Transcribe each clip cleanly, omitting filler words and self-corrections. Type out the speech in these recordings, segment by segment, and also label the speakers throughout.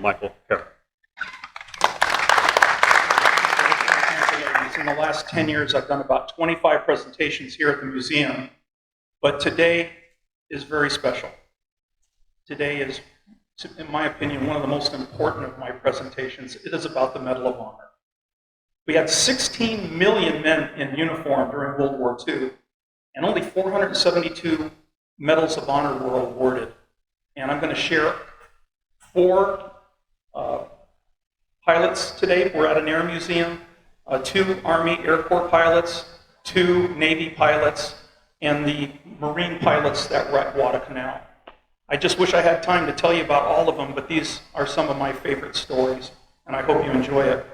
Speaker 1: Michael Herr.
Speaker 2: In the last 10 years, I've done about 25 presentations here at the museum, but today is very special. Today is, in my opinion, one of the most important of my presentations. It is about the Medal of Honor. We had 16 million men in uniform during World War II, and only 472 Medals of Honor were awarded. And I'm going to share 4 pilots today. We're at an air museum. 2 Army Air Corps pilots, 2 Navy pilots, and the Marine pilots that were at Guadalcanal. I just wish I had time to tell you about all of them, but these are some of my favorite stories, and I hope you enjoy it.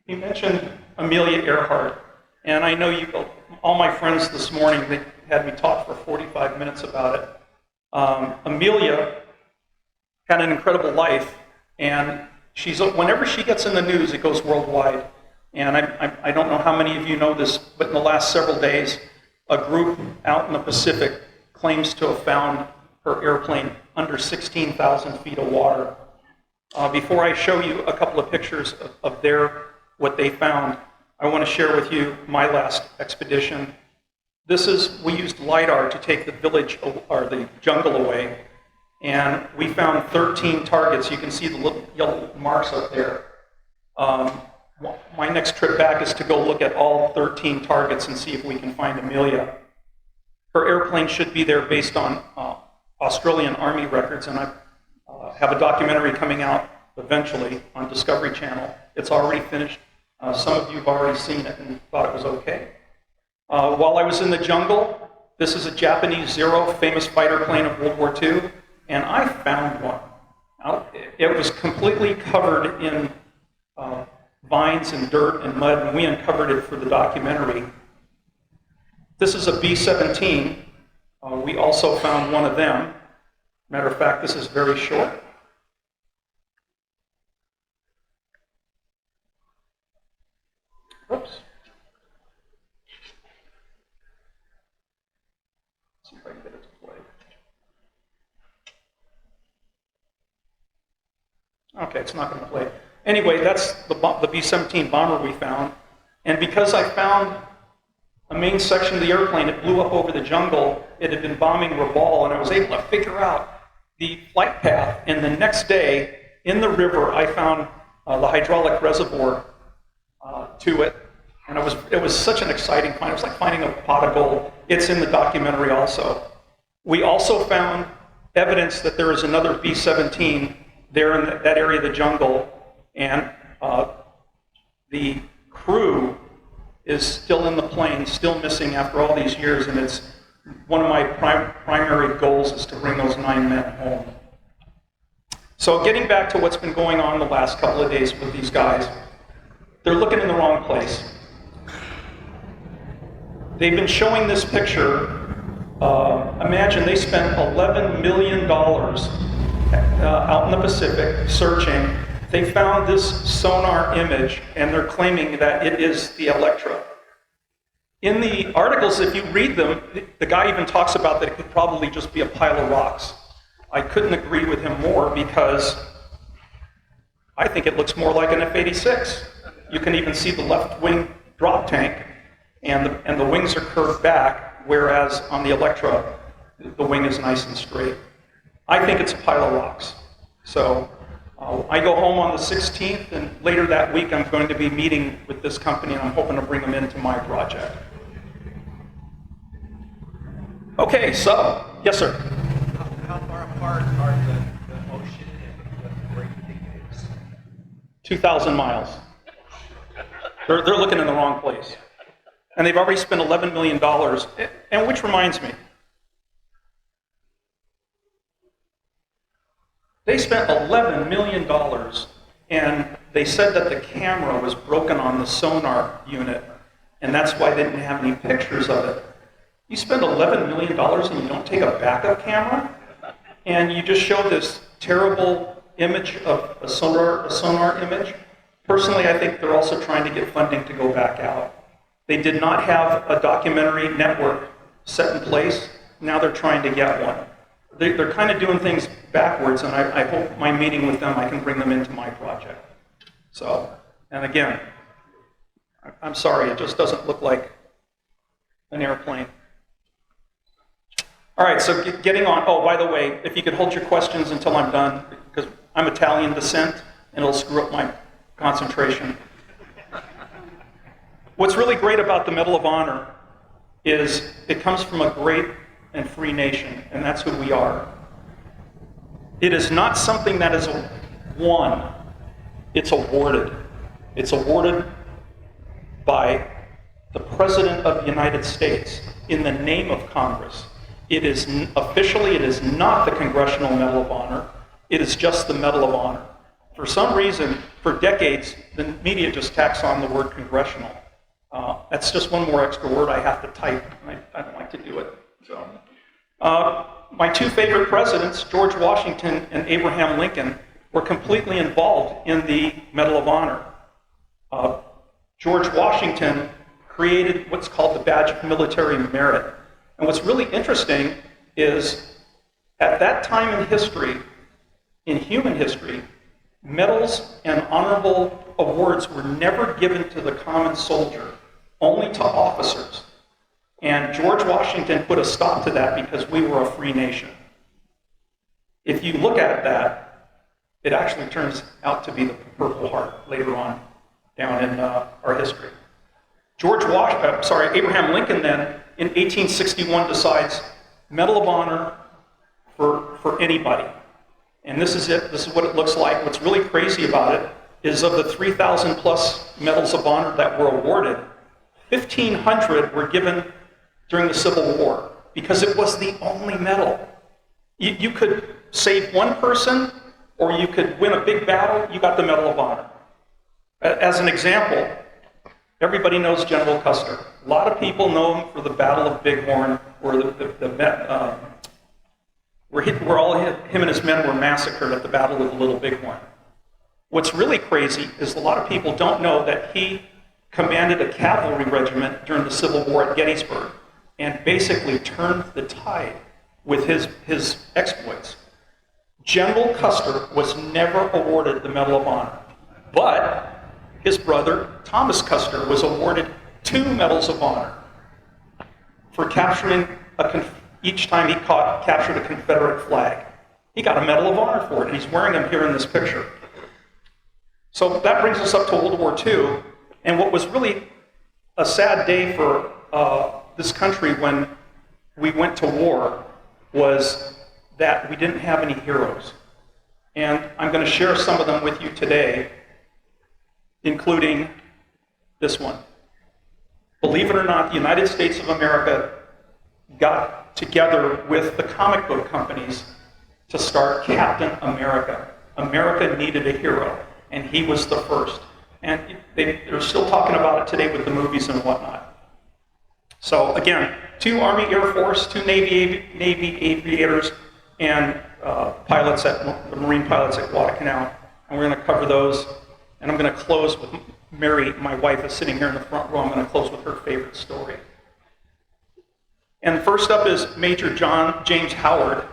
Speaker 2: You mentioned Amelia Earhart, and I know all my friends this morning, they had me talk for 45 minutes about it. Amelia had an incredible life, and whenever she gets in the news, it goes worldwide. And I don't know how many of you know this, but in the last several days, a group out in the Pacific claims to have found her airplane under 16,000 feet of water. Before I show you a couple of pictures of what they found, I want to share with you my last expedition. We used LiDAR to take the village or the jungle away. And we found 13 targets. You can see the little yellow marks up there. My next trip back is to go look at all 13 targets and see if we can find Amelia. Her airplane should be there based on Australian Army records, and I have a documentary coming out eventually on Discovery Channel. It's already finished. Some of you have already seen it and thought it was okay. While I was in the jungle, this is a Japanese Zero, famous fighter plane of World War II. And I found one. It was completely covered in vines and dirt and mud, and we uncovered it for the documentary. This is a B-17. We also found one of them. Matter of fact, this is very short. Oops. Let's see if I can get it to play. Okay, it's not going to play. Anyway, that's the B-17 bomber we found. And because I found a main section of the airplane, it blew up over the jungle. It had been bombing Rabaul, and I was able to figure out the flight path. And the next day, in the river, I found the hydraulic reservoir to it. And it was such an exciting find. It was like finding a pot of gold. It's in the documentary also. We also found evidence that there is another B-17 there in that area of the jungle, and the crew is still in the plane, still missing after all these years, and it's one of my primary goals is to bring those 9 men home. So getting back to what's been going on the last couple of days with these guys, they're looking in the wrong place. They've been showing this picture. Imagine they spent $11 million out in the Pacific searching. They found this sonar image, and they're claiming that it is the Electra. In the articles, if you read them, the guy even talks about that it could probably just be a pile of rocks. I couldn't agree with him more because I think it looks more like an F-86. You can even see the left wing drop tank, and the wings are curved back, whereas on the Electra, the wing is nice and straight. I think it's a pile of rocks. So I go home on the 16th, and later that week I'm going to be meeting with this company, and I'm hoping to bring them into my project. Okay, so, yes, sir?
Speaker 3: How far apart are the ocean and the Great Lakes?
Speaker 2: 2,000 miles. They're looking in the wrong place. And they've already spent $11 million, and which reminds me, they spent $11 million, and they said that the camera was broken on the sonar unit, and that's why they didn't have any pictures of it. You spend $11 million and you don't take a backup camera, and you just show this terrible image of a sonar image. Personally, I think they're also trying to get funding to go back out. They did not have a documentary network set in place. Now they're trying to get one. they're kind of doing things backwards, and I hope my meeting with them, I can bring them into my project. So, and again, I'm sorry, it just doesn't look like an airplane. All right, so getting on. Oh, by the way, if you could hold your questions until I'm done, because I'm Italian descent, and it'll screw up my concentration. What's really great about the Medal of Honor is it comes from a great and free nation, and that's who we are. It is not something that is won, it's awarded. It's awarded by the President of the United States in the name of Congress. It is officially, it is not the Congressional Medal of Honor, it is just the Medal of Honor. For some reason, for decades, the media just tacks on the word congressional. That's just one more extra word I have to type, and I don't like to do it. So, my two favorite presidents, George Washington and Abraham Lincoln, were completely involved in the Medal of Honor. George Washington created what's called the Badge of Military Merit. And what's really interesting is, at that time in history, in human history, medals and honorable awards were never given to the common soldier, only to officers. And George Washington put a stop to that because we were a free nation. If you look at that, it actually turns out to be the Purple Heart later on down in our history. Abraham Lincoln then, in 1861, decides Medal of Honor for anybody. And this is it. This is what it looks like. What's really crazy about it is, of the 3,000 plus Medals of Honor that were awarded, 1,500 were given during the Civil War because it was the only medal. You could save one person, or you could win a big battle, you got the Medal of Honor. As an example, everybody knows General Custer. A lot of people know him for the Battle of Bighorn, where where all him and his men were massacred at the Battle of the Little Bighorn. What's really crazy is a lot of people don't know that he commanded a cavalry regiment during the Civil War at Gettysburg and basically turned the tide with his exploits. General Custer was never awarded the Medal of Honor, but his brother, Thomas Custer, was awarded 2 Medals of Honor for capturing each time he captured a Confederate flag. He got a Medal of Honor for it, and he's wearing them here in this picture. So that brings us up to World War II, and what was really a sad day for this country when we went to war was that we didn't have any heroes. And I'm going to share some of them with you today, including this one. Believe it or not, the United States of America got together with the comic book companies to start Captain America. America needed a hero, and he was the first. And they're still talking about it today with the movies and whatnot. So again, 2 Army Air Force, 2 Navy aviators, and Marine pilots at Guadalcanal. And we're going to cover those. And I'm going to close with Mary, my wife, is sitting here in the front row. I'm going to close with her favorite story. And first up is Major James Howard,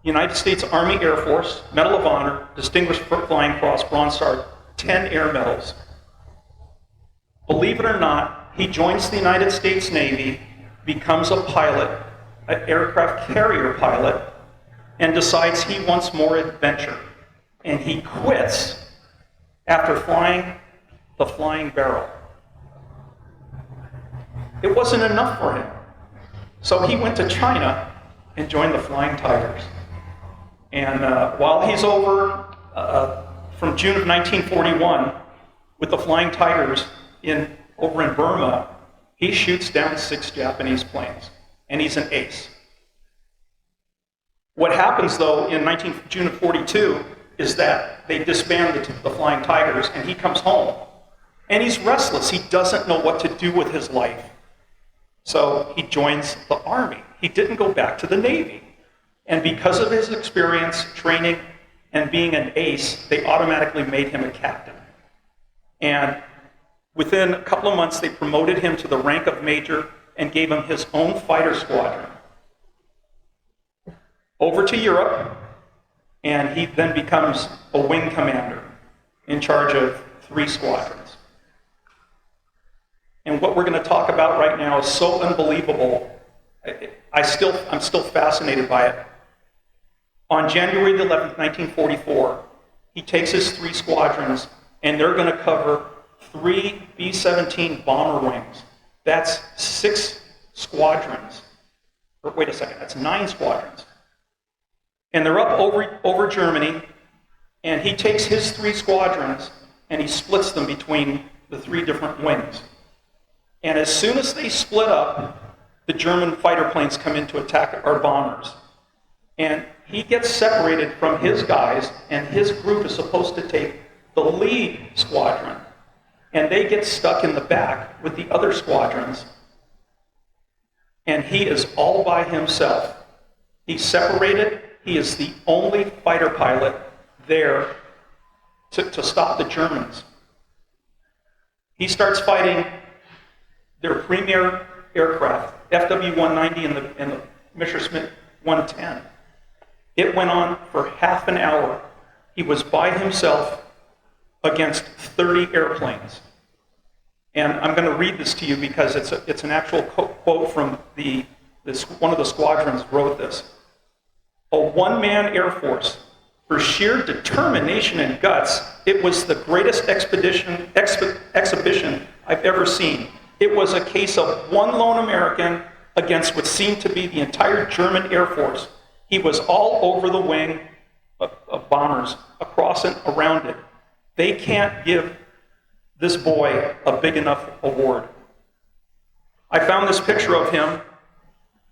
Speaker 2: United States Army Air Force, Medal of Honor, Distinguished Flying Cross, Bronze Star, 10 air medals. Believe it or not, he joins the United States Navy, becomes a pilot, an aircraft carrier pilot, and decides he wants more adventure. And he quits after flying the Flying Barrel. It wasn't enough for him. So he went to China and joined the Flying Tigers. And while he's over from June of 1941 with the Flying Tigers over in Burma, he shoots down 6 Japanese planes, and he's an ace. What happens, though, in June of 42 is that they disband the Flying Tigers, and he comes home. And he's restless. He doesn't know what to do with his life. So he joins the Army. He didn't go back to the Navy. And because of his experience, training, and being an ace, they automatically made him a captain. And within a couple of months, they promoted him to the rank of major and gave him his own fighter squadron. over to Europe, and he then becomes a wing commander in charge of 3 squadrons. And what we're going to talk about right now is so unbelievable. I'm still fascinated by it. On January the 11th, 1944, he takes his 3 squadrons, and they're going to cover 3 B-17 bomber wings. That's 6 squadrons. Or wait a second, that's 9 squadrons. And they're up over Germany, and he takes his 3 squadrons, and he splits them between the 3 different wings. And as soon as they split up, the German fighter planes come in to attack our bombers. And he gets separated from his guys, and his group is supposed to take the lead squadron. And they get stuck in the back with the other squadrons. And he is all by himself. He's separated. He is the only fighter pilot there to stop the Germans. He starts fighting their premier aircraft, FW-190 and the Messerschmitt 110. It went on for half an hour. He was by himself against 30 airplanes. And I'm going to read this to you because it's an actual quote from one of the squadrons wrote this. A one-man Air Force. For sheer determination and guts, it was the greatest exhibition I've ever seen. It was a case of one lone American against what seemed to be the entire German Air Force. He was all over the wing of bombers, across and around it. They can't give this boy a big enough award. I found this picture of him.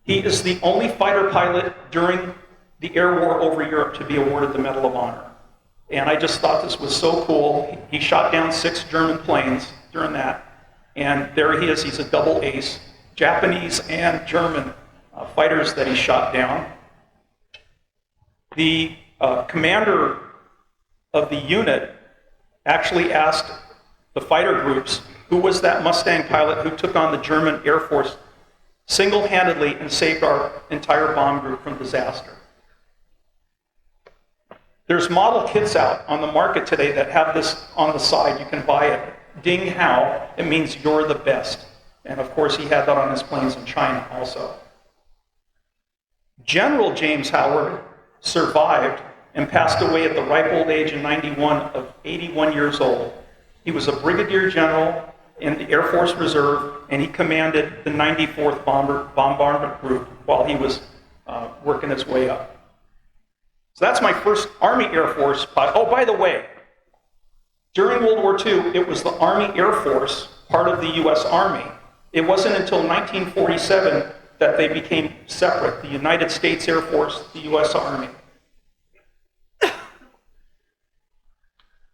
Speaker 2: He is the only fighter pilot during the air war over Europe to be awarded the Medal of Honor. And I just thought this was so cool. He shot down 6 German planes during that. And there he is, he's a double ace. Japanese and German fighters that he shot down. The commander of the unit actually asked the fighter groups, who was that Mustang pilot who took on the German Air Force single-handedly and saved our entire bomb group from disaster. There's model kits out on the market today that have this on the side. You can buy it. Ding Hao, it means you're the best. And of course, he had that on his planes in China also. General James Howard survived and passed away at the ripe old age in 91 of 81 years old. He was a brigadier general in the Air Force Reserve, and he commanded the 94th Bombardment Group while he was working his way up. So that's my first Army Air Force pilot. Oh, by the way, during World War II, it was the Army Air Force, part of the U.S. Army. It wasn't until 1947 that they became separate, the United States Air Force, the U.S. Army.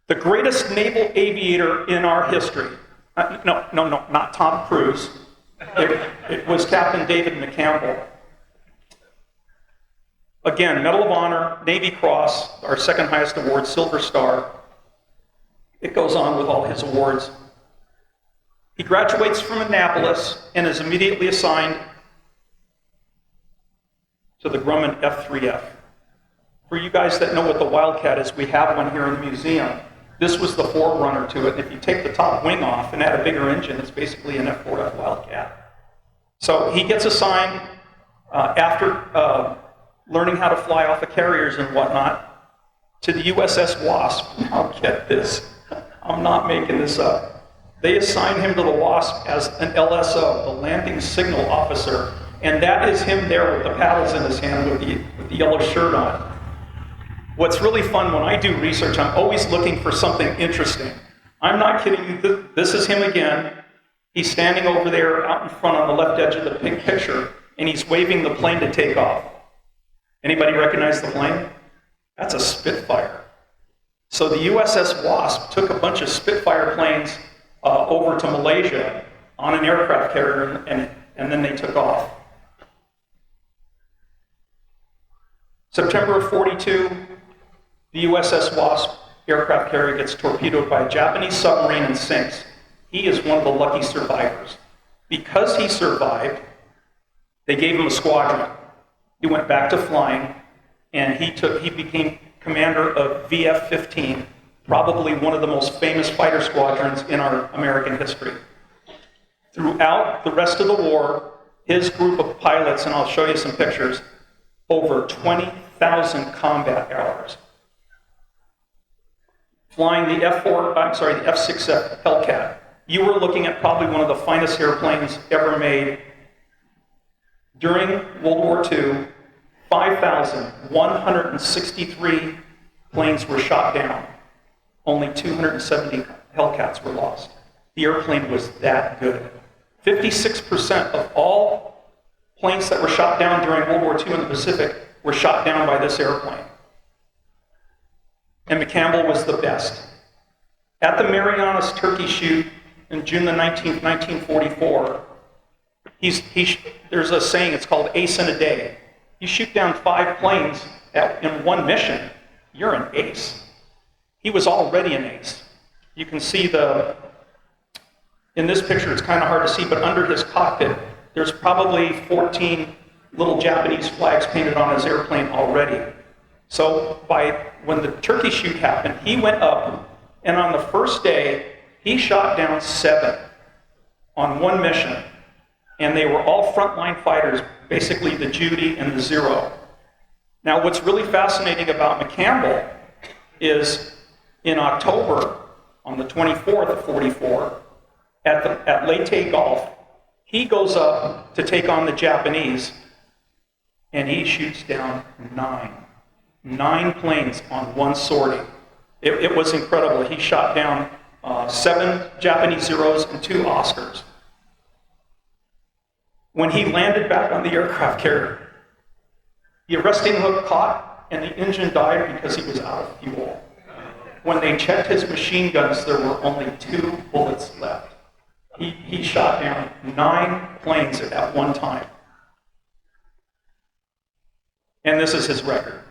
Speaker 2: The greatest naval aviator in our history. No, not Tom Cruise. It was Captain David McCampbell. Again, Medal of Honor, Navy Cross, our second highest award, Silver Star. It goes on with all his awards. He graduates from Annapolis and is immediately assigned to the Grumman F-3F. For you guys that know what the Wildcat is, we have one here in the museum. This was the forerunner to it. If you take the top wing off and add a bigger engine, it's basically an F-4F Wildcat. So he gets assigned after learning how to fly off the carriers and whatnot to the USS Wasp. Now get this. I'm not making this up. They assign him to the Wasp as an LSO, the landing signal officer, and that is him there with the paddles in his hand with the yellow shirt on. What's really fun when I do research, I'm always looking for something interesting. I'm not kidding you. This is him again. He's standing over there out in front on the left edge of the pink picture, and he's waving the plane to take off. Anybody recognize the plane? That's a Spitfire. So the USS Wasp took a bunch of Spitfire planes over to Malaysia on an aircraft carrier, and then they took off. September of 42, the USS Wasp aircraft carrier gets torpedoed by a Japanese submarine and sinks. He is one of the lucky survivors. Because he survived, they gave him a squadron. He went back to flying, and he became commander of VF-15, probably one of the most famous fighter squadrons in our American history. Throughout the rest of the war, his group of pilots, and I'll show you some pictures, over 20,000 combat hours. Flying the F-6 Hellcat, you were looking at probably one of the finest airplanes ever made. During World War II, 5,163 planes were shot down. Only 270 Hellcats were lost. The airplane was that good. 56% of all planes that were shot down during World War II in the Pacific were shot down by this airplane. And McCampbell was the best. At the Marianas Turkey shoot in June the 19th, 1944, there's a saying, it's called ace in a day. You shoot down 5 planes in one mission, you're an ace. He was already an ace. You can see in this picture, it's kind of hard to see, but under his cockpit, there's probably 14 little Japanese flags painted on his airplane already. So when the turkey shoot happened, he went up, and on the first day, he shot down 7 on one mission. And they were all frontline fighters, basically the Judy and the Zero. Now, what's really fascinating about McCampbell is in October, on the 24th of 44, at Leyte Gulf, he goes up to take on the Japanese, and he shoots down 9 planes on one sortie. It was incredible. He shot down 7 Japanese Zeros and 2 Oscars. When he landed back on the aircraft carrier, the arresting hook caught and the engine died because he was out of fuel. When they checked his machine guns, there were only 2 bullets left. He shot down 9 planes at one time. And this is his record.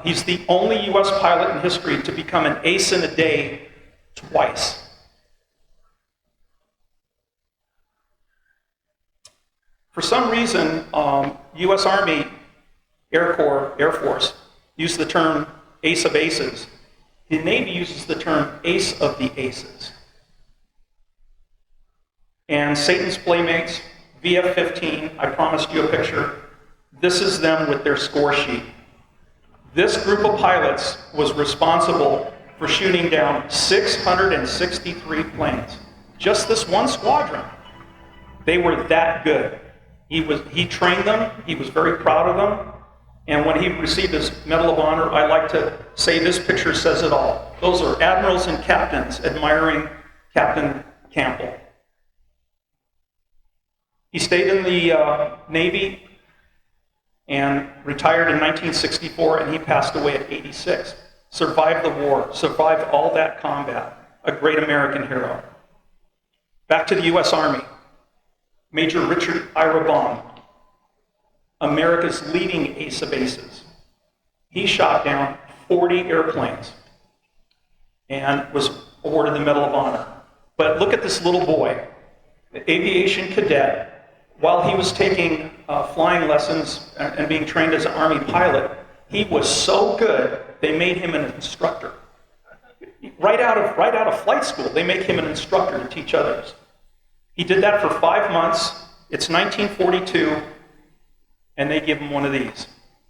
Speaker 2: He's the only U.S. pilot in history to become an ace in a day twice. For some reason, U.S. Army, Air Corps, Air Force use the term ace of aces. The Navy uses the term ace of the aces. And Satan's Playmates, VF-15, I promised you a picture. This is them with their score sheet. This group of pilots was responsible for shooting down 663 planes. Just this one squadron. They were that good. He trained them, he was very proud of them, and when he received his Medal of Honor, I like to say this picture says it all. Those are admirals and captains admiring Captain Campbell. He stayed in the Navy and retired in 1964, and he passed away at 86. Survived the war, survived all that combat, a great American hero. Back to the U.S. Army. Major Richard Ira Bond, America's leading ace of aces. He shot down 40 airplanes and was awarded the Medal of Honor. But look at this little boy, the aviation cadet. While he was taking flying lessons and being trained as an Army pilot, he was so good, they made him an instructor. Right out of flight school, they make him an instructor to teach others. He did that for 5 months. It's 1942, and they give him one of these.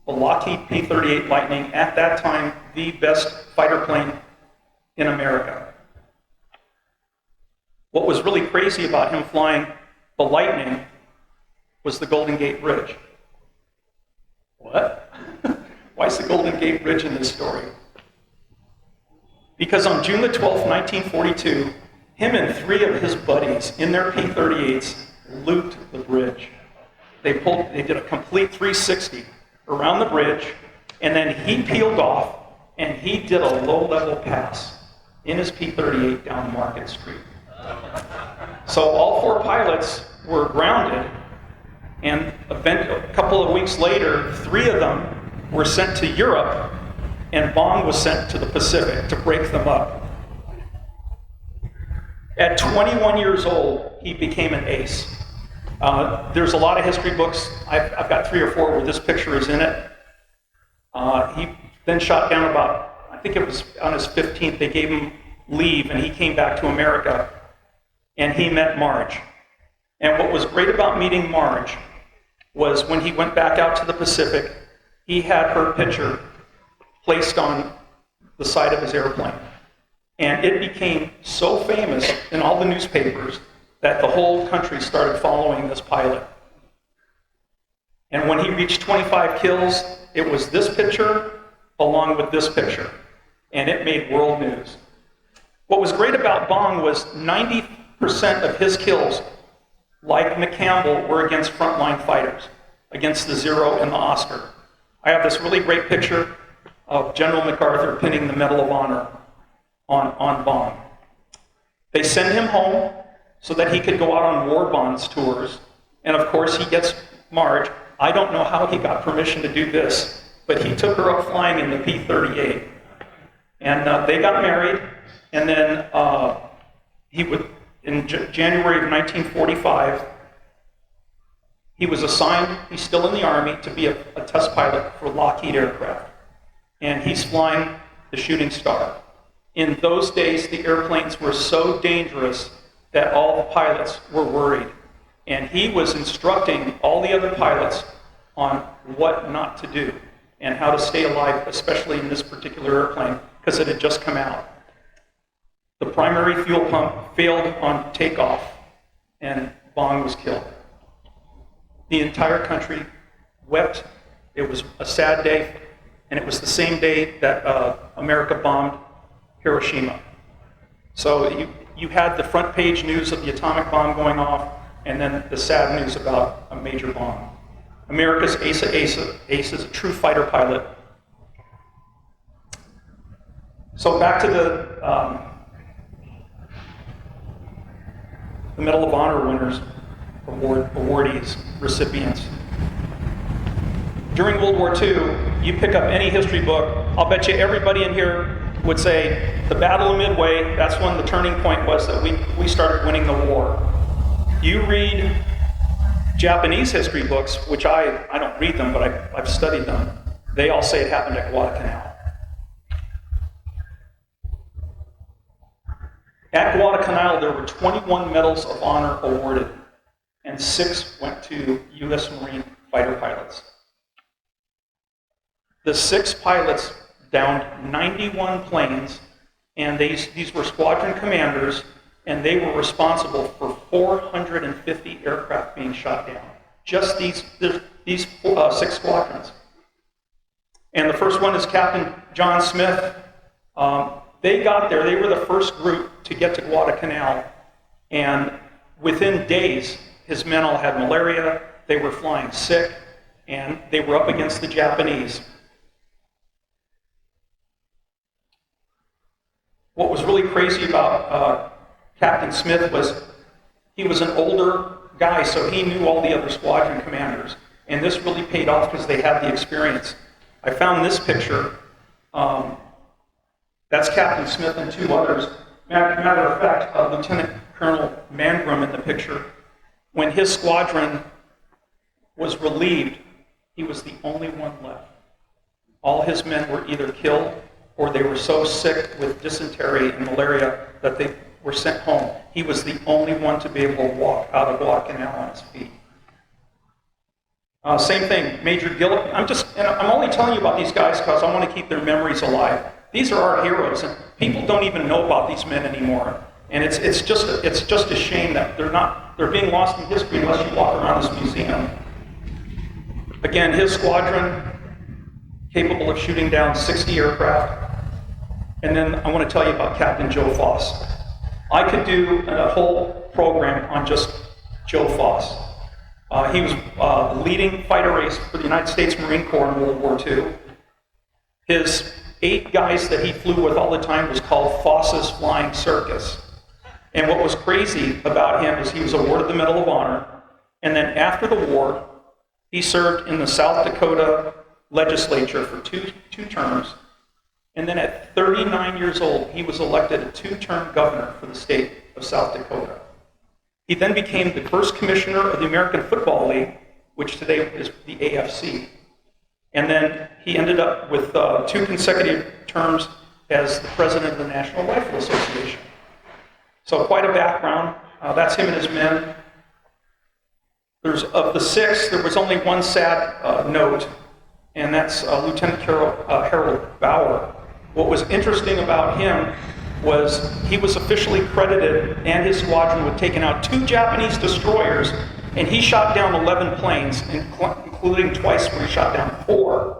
Speaker 2: The Lockheed P-38 Lightning, at that time, the best fighter plane in America. What was really crazy about him flying the Lightning was the Golden Gate Bridge. What? Why is the Golden Gate Bridge in this story? Because on June the 12th, 1942, him and 3 of his buddies in their P-38s looped the bridge. They did a complete 360 around the bridge, and then he peeled off, and he did a low-level pass in his P-38 down Market Street. So all 4 pilots were grounded, and a couple of weeks later, 3 of them were sent to Europe, and Bond was sent to the Pacific to break them up. At 21 years old, he became an ace. There's a lot of history books. I've got 3 or 4 where this picture is in it. He then shot down about, I think it was on his 15th, they gave him leave, and he came back to America, and he met Marge. And what was great about meeting Marge was when he went back out to the Pacific, he had her picture placed on the side of his airplane. And it became so famous in all the newspapers that the whole country started following this pilot. And when he reached 25 kills, it was this picture along with this picture. And it made world news. What was great about Bong was 90% of his kills, like McCampbell, were against frontline fighters, against the Zero and the Oscar. I have this really great picture of General MacArthur pinning the Medal of Honor on Bong. They send him home so that he could go out on war bonds tours. And of course, he gets Marge. I don't know how he got permission to do this, but he took her up flying in the P-38. And they got married, and then in January of 1945, he was assigned, he's still in the Army, to be a test pilot for Lockheed Aircraft. And he's flying the Shooting Star. In those days, the airplanes were so dangerous that all the pilots were worried. And he was instructing all the other pilots on what not to do and how to stay alive, especially in this particular airplane, because it had just come out. The primary fuel pump failed on takeoff, and Bong was killed. The entire country wept. It was a sad day, and it was the same day that America bombed Hiroshima. So you had the front page news of the atomic bomb going off, and then the sad news about a major bomb. America's Ace is a true fighter pilot. So back to the Medal of Honor winners, awardees, recipients. During World War II, you pick up any history book, I'll bet you everybody in here would say the Battle of Midway, that's when the turning point was that we started winning the war. You read Japanese history books, which I don't read them, but I've studied them. They all say it happened at Guadalcanal. At Guadalcanal, there were 21 medals of honor awarded, and 6 went to U.S. Marine fighter pilots. The 6 pilots downed 91 planes, and these were squadron commanders, and they were responsible for 450 aircraft being shot down. Just these 6 squadrons. And the first one is Captain John Smith. They got there, they were the first group to get to Guadalcanal, and within days, his men all had malaria, they were flying sick, and they were up against the Japanese. What was really crazy about Captain Smith was he was an older guy, so he knew all the other squadron commanders, and this really paid off because they had the experience. I found this picture. That's Captain Smith and 2 others. Matter of fact, Lieutenant Colonel Mangrum in the picture, when his squadron was relieved, he was the only one left. All his men were either killed or they were so sick with dysentery and malaria that they were sent home. He was the only one to be able to walk out of Guadalcanal on his feet. Same thing, Major Gillett. I'm only telling you about these guys because I want to keep their memories alive. These are our heroes, and people don't even know about these men anymore. And it's just a shame that they're being lost in history unless you walk around this museum. Again, his squadron, capable of shooting down 60 aircraft. And then I want to tell you about Captain Joe Foss. I could do a whole program on just Joe Foss. He was the leading fighter ace for the United States Marine Corps in World War II. His 8 guys that he flew with all the time was called Foss's Flying Circus. And what was crazy about him is he was awarded the Medal of Honor, and then after the war, he served in the South Dakota legislature for two terms, and then at 39 years old, he was elected a 2-term governor for the state of South Dakota. He then became the first commissioner of the American Football League, which today is the AFC. And then he ended up with 2 consecutive terms as the president of the National Rifle Association. So quite a background. That's him and his men. Of the 6, there was only one sad note, and that's Lieutenant Harold Bauer. What was interesting about him was he was officially credited and his squadron with taking out 2 Japanese destroyers, and he shot down 11 planes, including twice where he shot down 4.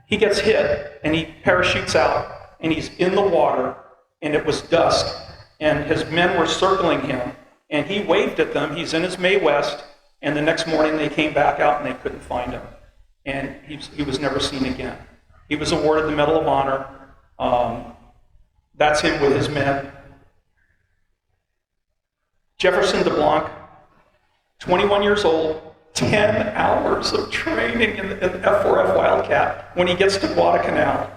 Speaker 2: He gets hit, and he parachutes out, and he's in the water, and it was dusk, and his men were circling him, and he waved at them. He's in his Mae West, and the next morning they came back out, and they couldn't find him, and he was never seen again. He was awarded the Medal of Honor. That's him with his men. Jefferson DeBlanc, 21 years old, 10 hours of training in the F4F Wildcat when he gets to Guadalcanal.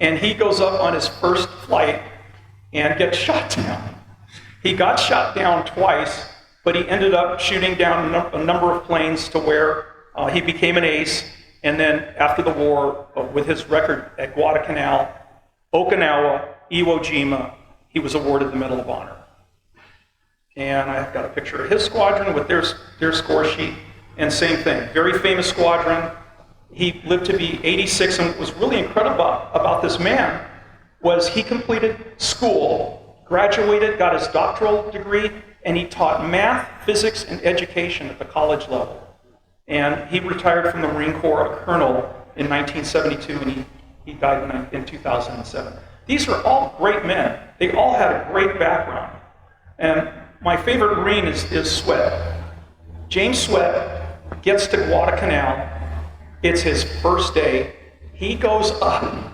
Speaker 2: And he goes up on his first flight and gets shot down. He got shot down twice, but he ended up shooting down a number of planes to where he became an ace. And then after the war, with his record at Guadalcanal, Okinawa, Iwo Jima, he was awarded the Medal of Honor. And I've got a picture of his squadron with their score sheet. And same thing, very famous squadron. He lived to be 86, and what was really incredible about this man was he completed school, graduated, got his doctoral degree, and he taught math, physics, and education at the college level. And he retired from the Marine Corps, a colonel, in 1972, and he died in 2007. These are all great men. They all had a great background. And my favorite Marine is Sweat. James Sweat gets to Guadalcanal. It's his first day. He goes up,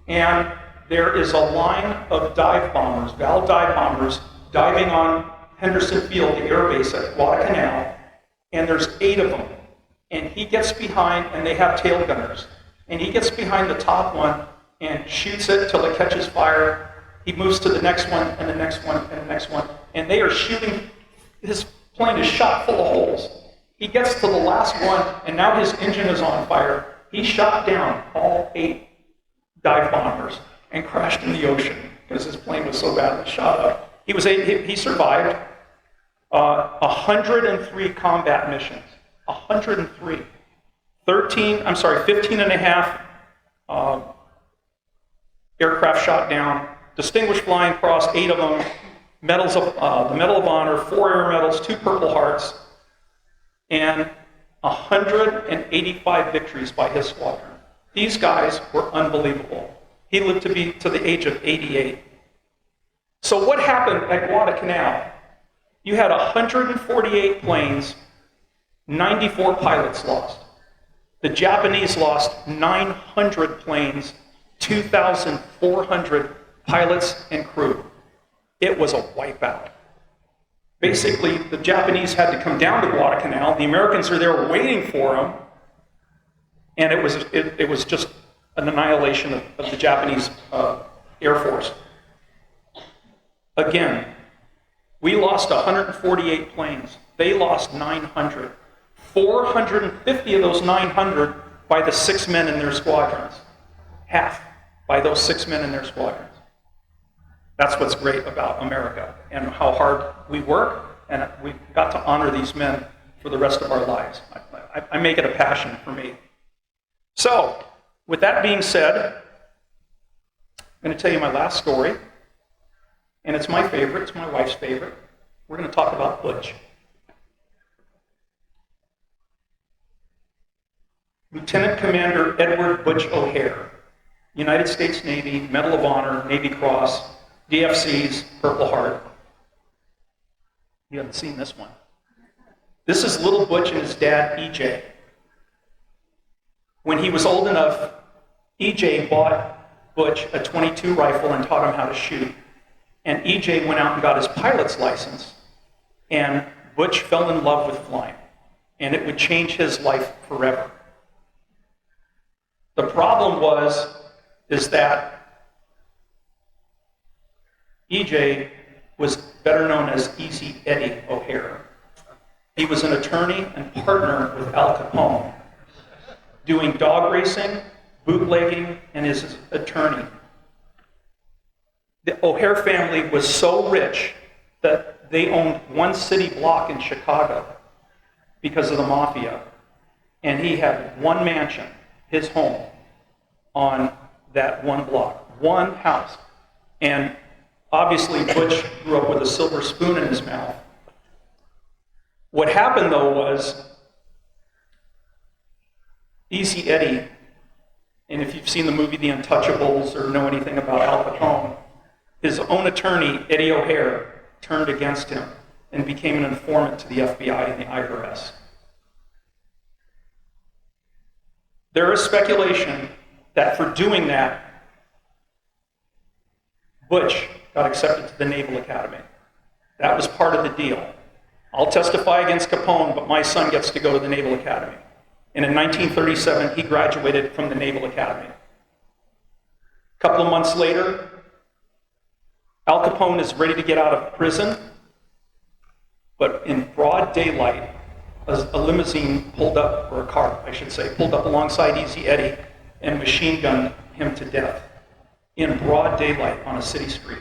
Speaker 2: and there is a line of dive bombers, Val dive bombers, diving on Henderson Field, the air base at Guadalcanal, and there's 8 of them. And he gets behind, and they have tail gunners. And he gets behind the top one and shoots it till it catches fire. He moves to the next one, and the next one, and the next one. And they are shooting. His plane is shot full of holes. He gets to the last one, and now his engine is on fire. He shot down all 8 dive bombers and crashed in the ocean because his plane was so badly shot up. He survived 103 combat missions. 103. 15 and a half aircraft shot down, Distinguished Flying Cross, 8 of them, the Medal of Honor, 4 Air Medals, 2 Purple Hearts, and 185 victories by his squadron. These guys were unbelievable. He lived to be to the age of 88. So what happened at Guadalcanal? You had 148 planes, 94 pilots lost. The Japanese lost 900 planes, 2,400 pilots and crew. It was a wipeout. Basically, the Japanese had to come down to Guadalcanal. The Americans are there waiting for them, and it was just an annihilation of the Japanese Air Force. Again, we lost 148 planes. They lost 900. 450 of those 900 by the 6 men in their squadrons. Half by those 6 men in their squadrons. That's what's great about America and how hard we work, and we've got to honor these men for the rest of our lives. I make it a passion for me. So, with that being said, I'm going to tell you my last story, and it's my favorite, it's my wife's favorite. We're going to talk about Butch. Lieutenant Commander Edward Butch O'Hare, United States Navy, Medal of Honor, Navy Cross, DFC's, Purple Heart. You haven't seen this one. This is little Butch and his dad, EJ. When he was old enough, EJ bought Butch a .22 rifle and taught him how to shoot. And EJ went out and got his pilot's license, and Butch fell in love with flying, and it would change his life forever. The problem is that EJ was better known as Easy Eddie O'Hare. He was an attorney and partner with Al Capone. doing dog racing, bootlegging, and is his attorney. The O'Hare family was so rich that they owned one city block in Chicago because of the mafia. And he had one mansion, his home, on that one block, one house. And obviously Butch grew up with a silver spoon in his mouth. What happened though was Easy Eddie, and if you've seen the movie The Untouchables or know anything about Al Capone, his own attorney, Eddie O'Hare, turned against him and became an informant to the FBI and the IRS. There is speculation that for doing that, Butch got accepted to the Naval Academy. That was part of the deal. I'll testify against Capone, but my son gets to go to the Naval Academy. And in 1937, he graduated from the Naval Academy. A couple of months later, Al Capone is ready to get out of prison, but in broad daylight, a limousine pulled up, or a car, I should say, pulled up alongside Easy Eddie and machine gunned him to death in broad daylight on a city street.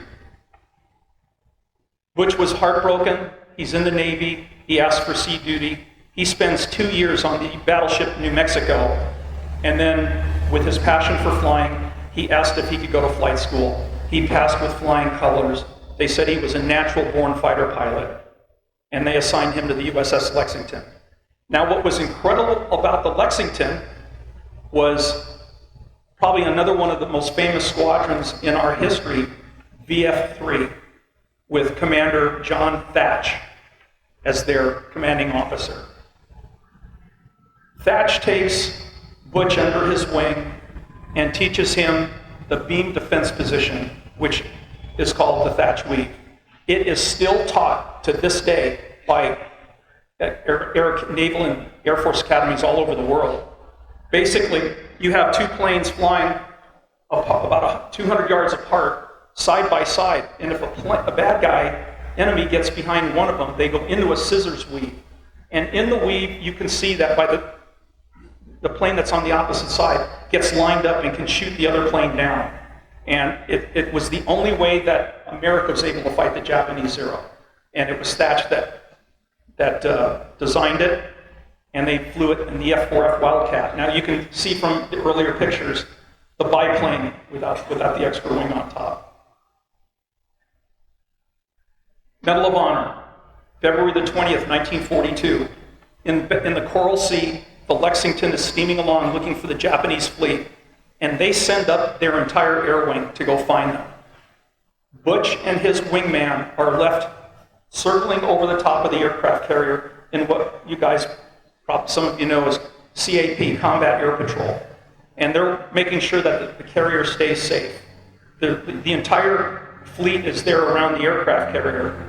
Speaker 2: Butch was heartbroken. He's in the Navy. He asked for sea duty. He spends 2 years on the battleship New Mexico, and then with his passion for flying, he asked if he could go to flight school. He passed with flying colors. They said he was a natural-born fighter pilot, and they assigned him to the USS Lexington. Now, what was incredible about the Lexington was probably another one of the most famous squadrons in our history, VF-3, with Commander John Thatch as their commanding officer. Thatch takes Butch under his wing and teaches him the beam defense position, which is called the Thatch weave. It is still taught to this day by naval and Air Force academies all over the world. Basically, you have two planes flying about 200 yards apart, side by side, and if a bad guy, enemy, gets behind one of them, they go into a scissors weave. And in the weave, you can see that by the plane that's on the opposite side gets lined up and can shoot the other plane down. And it was the only way that America was able to fight the Japanese Zero. And it was Thatch that designed it, and they flew it in the F-4F Wildcat. Now you can see from the earlier pictures the biplane without the extra wing on top. Medal of Honor, February the 20th, 1942. In the Coral Sea, the Lexington is steaming along looking for the Japanese fleet, and they send up their entire air wing to go find them. Butch and his wingman are left circling over the top of the aircraft carrier in what you guys, probably some of you know, as CAP, Combat Air Patrol. And they're making sure that the carrier stays safe. The entire fleet is there around the aircraft carrier.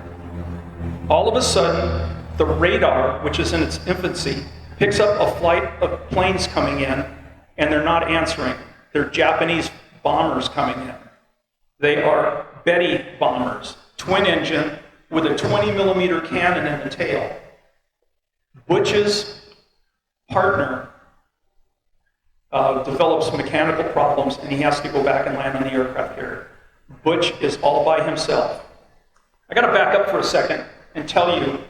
Speaker 2: All of a sudden, the radar, which is in its infancy, picks up a flight of planes coming in, and they're not answering. They're Japanese bombers coming in. They are Betty bombers, twin engine, with a 20-millimeter cannon in the tail. Butch's partner develops mechanical problems, and he has to go back and land on the aircraft carrier. Butch is all by himself. I got to back up for a second and tell you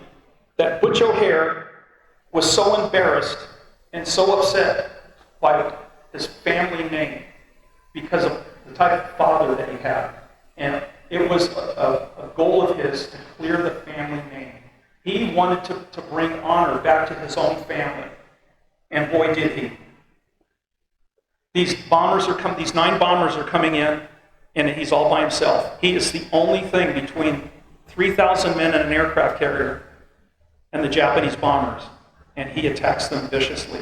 Speaker 2: that Butch O'Hare was so embarrassed and so upset by his family name because of the type of father that he had. And it was a goal of his to clear the family name. He wanted to bring honor back to his own family. And boy, did he. These 9 bombers are coming in, and he's all by himself. He is the only thing between 3,000 men in an aircraft carrier and the Japanese bombers, and he attacks them viciously.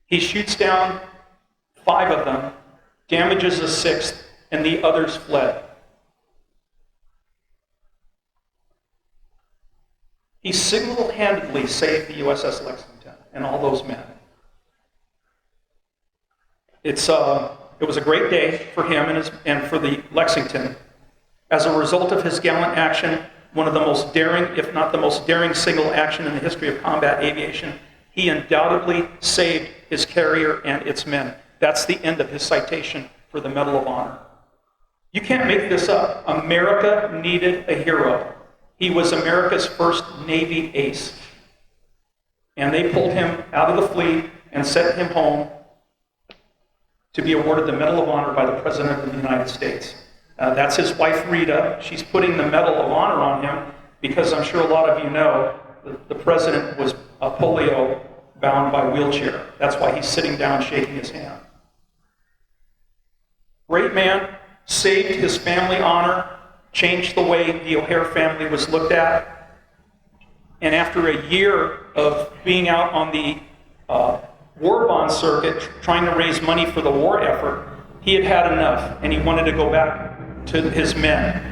Speaker 2: He shoots down 5 of them, damages a 6th, and the others fled. He single-handedly saved the USS Lexington and all those men. It was a great day for him and for the Lexington. As a result of his gallant action, one of the most daring, if not the most daring single action in the history of combat aviation, He undoubtedly saved his carrier and its men. That's the end of his citation for the Medal of Honor. You can't make this up. America needed a hero. He was America's first Navy ace. And they pulled him out of the fleet and sent him home to be awarded the Medal of Honor by the President of the United States. That's his wife, Rita. She's putting the Medal of Honor on him because I'm sure a lot of you know the President was polio bound by wheelchair. That's why he's sitting down shaking his hand. Great man, saved his family honor, changed the way the O'Hare family was looked at. And after a year of being out on the war bond circuit trying to raise money for the war effort, he had had enough and he wanted to go back to his men.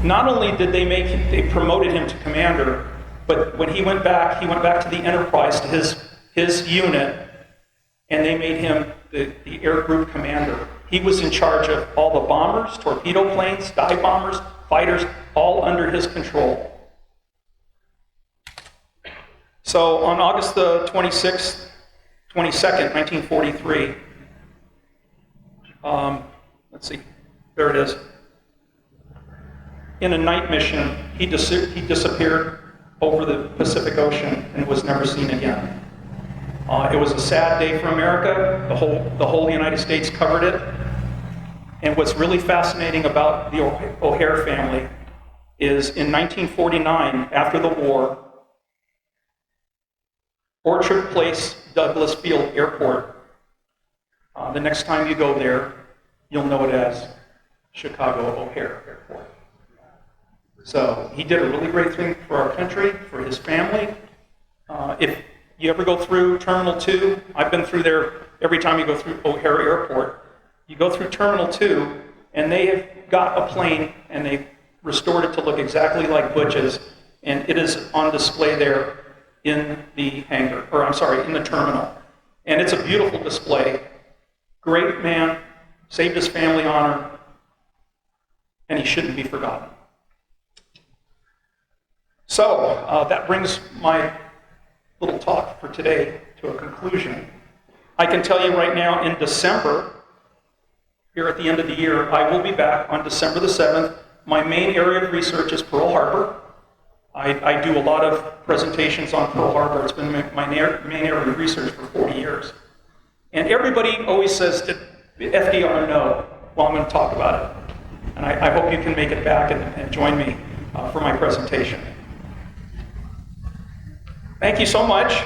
Speaker 2: Not only did they promoted him to commander, but when he went back to the Enterprise, to his unit, and they made him the air group commander. He was in charge of all the bombers, torpedo planes, dive bombers, fighters, all under his control. So on August the 22nd, 1943, let's see, there it is. In a night mission, he disappeared over the Pacific Ocean and was never seen again. It was a sad day for America. The whole United States covered it. And what's really fascinating about the O'Hare family is in 1949, after the war, Orchard Place Douglas Field Airport, the next time you go there, you'll know it as Chicago O'Hare Airport. So he did a really great thing for our country, for his family. If you ever go through Terminal 2, I've been through there every time you go through O'Hare Airport. You go through Terminal 2, and they have got a plane, and they've restored it to look exactly like Butch's, and it is on display there in the hangar, in the terminal. And it's a beautiful display. Great man, saved his family honor, and he shouldn't be forgotten. So that brings my little talk for today to a conclusion. I can tell you right now, in December, here at the end of the year, I will be back on December the 7th. My main area of research is Pearl Harbor. I do a lot of presentations on Pearl Harbor. It's been my main area of research for 40 years. And everybody always says, did FDR know? Well, I'm going to talk about it. And I hope you can make it back and join me for my presentation. Thank you so much.